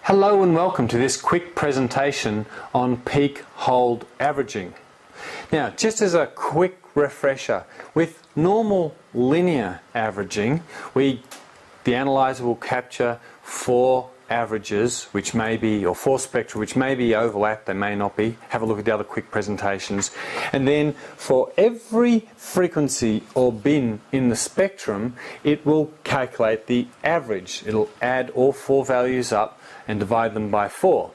Hello and welcome to this quick presentation on peak hold averaging. Now, just as a quick refresher, with normal linear averaging, the analyzer will capture four averages, which may be, or four spectra, which may be overlapped, they may not be. Have a look at the other quick presentations. And then for every frequency or bin in the spectrum, it will calculate the average. It'll add all four values up and divide them by 4.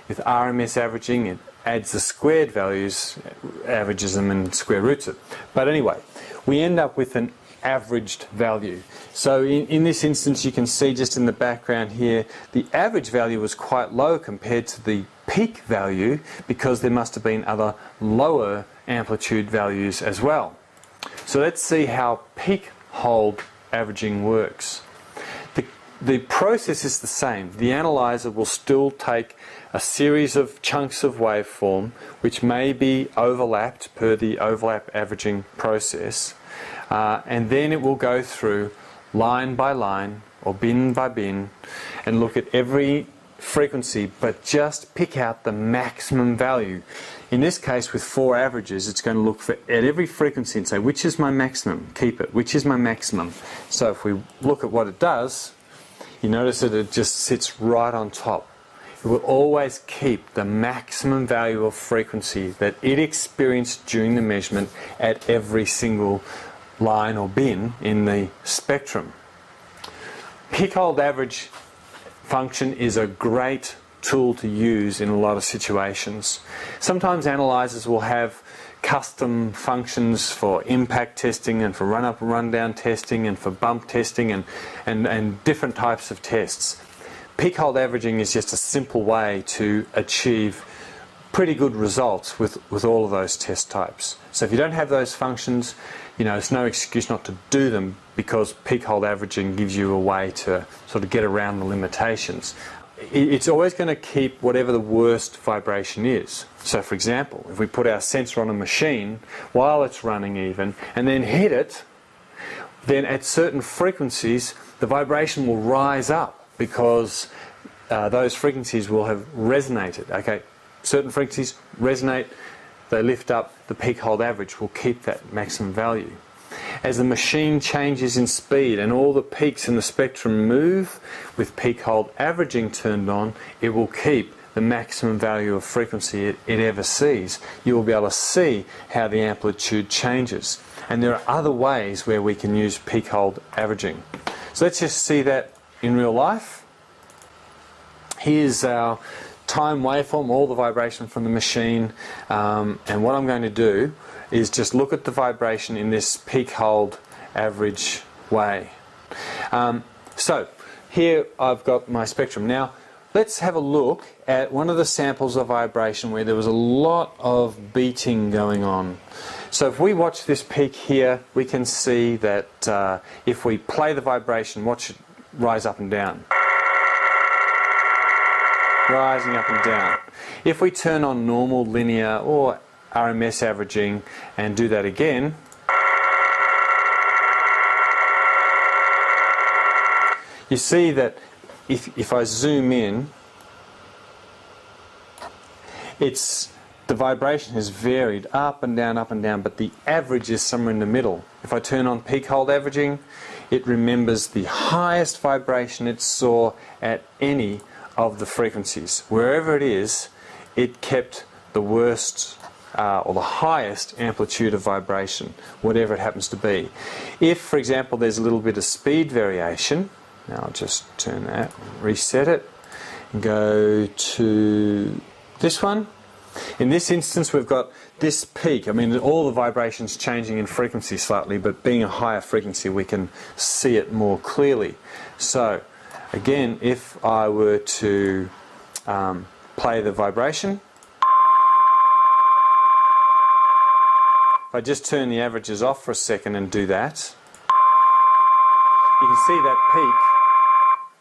With RMS averaging, it adds the squared values, averages them and square roots it. But anyway, we end up with an averaged value. So in this instance, you can see just in the background here, the average value was quite low compared to the peak value because there must have been other lower amplitude values as well. So let's see how peak hold averaging works. The process is the same. The analyzer will still take a series of chunks of waveform which may be overlapped per the overlap averaging process, and then it will go through line by line or bin by bin and look at every frequency but just pick out the maximum value. In this case, with 4 averages, it's going to look at every frequency and say, which is my maximum? Keep it. Which is my maximum? So if we look at what it does, you notice that it just sits right on top. It will always keep the maximum value of frequency that it experienced during the measurement at every single line or bin in the spectrum. Peak hold average function is a great tool to use in a lot of situations. Sometimes analyzers will have custom functions for impact testing and for run-up and run-down testing and for bump testing and different types of tests. Peak hold averaging is just a simple way to achieve pretty good results with all of those test types. So if you don't have those functions, you know, it's no excuse not to do them because peak hold averaging gives you a way to sort of get around the limitations. It's always going to keep whatever the worst vibration is. So for example, if we put our sensor on a machine while it's running even and then hit it, then at certain frequencies the vibration will rise up because those frequencies will have resonated. Okay, certain frequencies resonate, they lift up, the peak hold average will keep that maximum value. As the machine changes in speed and all the peaks in the spectrum move, with peak hold averaging turned on, it will keep the maximum value of frequency it ever sees. You will be able to see how the amplitude changes. And there are other ways where we can use peak hold averaging. So let's just see that in real life. Here's our time waveform, all the vibration from the machine, and what I'm going to do is just look at the vibration in this peak hold average way. So here I've got my spectrum. Now let's have a look at one of the samples of vibration where there was a lot of beating going on. So if we watch this peak here, we can see that if we play the vibration, watch it rise up and down. Rising up and down. If we turn on normal linear or RMS averaging and do that again, you see that if I zoom in, the vibration has varied up and down, but the average is somewhere in the middle. If I turn on peak hold averaging, it remembers the highest vibration it saw at any of the frequencies. Wherever it is, it kept the worst or the highest amplitude of vibration, whatever it happens to be. If, for example, there's a little bit of speed variation, now I'll just turn that, reset it, and go to this one. In this instance, we've got this peak. I mean, all the vibrations changing in frequency slightly, but being a higher frequency, we can see it more clearly. So, again, if I were to play the vibration, if I just turn the averages off for a second and do that, you can see that peak.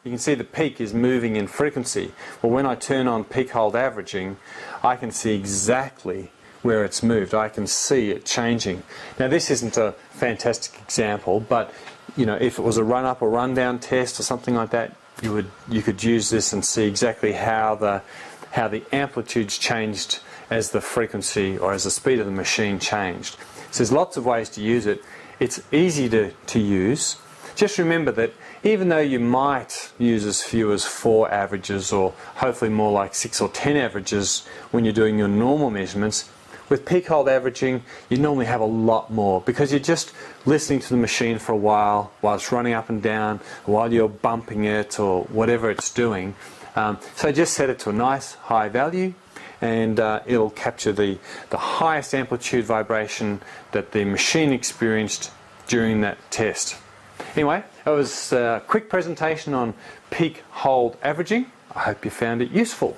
You can see the peak is moving in frequency. Well, when I turn on peak hold averaging, I can see exactly where it's moved. I can see it changing. Now, this isn't a fantastic example, but you know, if it was a run-up or run-down test or something like that, you could use this and see exactly how the amplitudes changed as the frequency or as the speed of the machine changed. So there's lots of ways to use it. It's easy to use. Just remember that even though you might use as few as 4 averages, or hopefully more like 6 or 10 averages when you're doing your normal measurements, with peak hold averaging you normally have a lot more, because you're just listening to the machine for a while it's running up and down, while you're bumping it or whatever it's doing. So just set it to a nice high value, and it'll capture the highest amplitude vibration that the machine experienced during that test. Anyway, that was a quick presentation on peak hold averaging. I hope you found it useful.